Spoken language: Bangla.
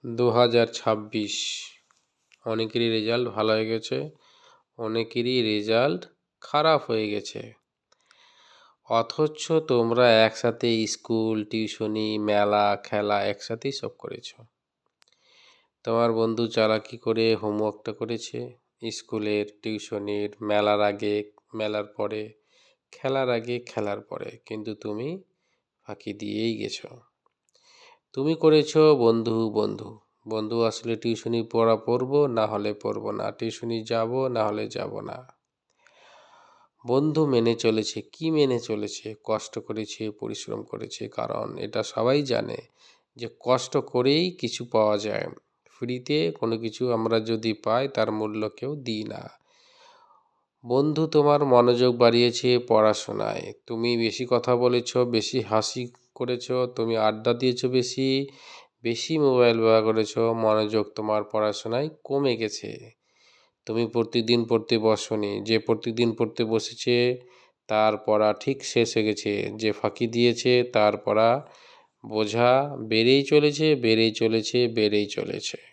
2026 অনেকেরই রেজাল্ট ভালো হয়ে গেছে, অনেকেরই রেজাল্ট খারাপ হয়ে গেছে। অথচ তোমরা একসাথে স্কুল, টিউশনি, মেলা, খেলা একসাথেই সব করেছো। তোমার বন্ধু চালাকি করে হোমওয়ার্কটা করেছে, স্কুলের, টিউশনির, মেলার আগে, মেলার পরে, খেলার আগে, খেলার পরে, কিন্তু তুমি ফাঁকি দিয়েই গেছো। তুমি করেছো বন্ধু বন্ধু বন্ধু আসলে টিউশনি পড়বো, না হলে পড়বো না, টিউশনি যাব, না হলে যাব না। বন্ধু মেনে চলেছে, কি মেনে চলেছে? কষ্ট করেছে, পরিশ্রম করেছে, কারণ এটা সবাই জানে যে কষ্ট করেই কিছু পাওয়া যায়। ফ্রিতে কোনো কিছু আমরা যদি পাই তার মূল্য কেউ দিই না। বন্ধু তোমার মনোযোগ বাড়িয়েছে পড়াশোনায়, তুমি বেশি কথা বলেছো, বেশি হাসি করেছো, তুমি আড্ডা দিয়েছো বেশি, বেশি মোবাইল ব্যবহার করেছো, মনোযোগ তোমার পড়াশোনায় কমে গেছে। তুমি প্রতিদিন পড়তে বসোনি, যে প্রতিদিন পড়তে বসেছে তার পড়া ঠিক শেষ হয়ে গেছে, যে ফাঁকি দিয়েছে তার পড়া বোঝা বেড়েই চলেছে, বেড়েই চলেছে, বেড়েই চলেছে।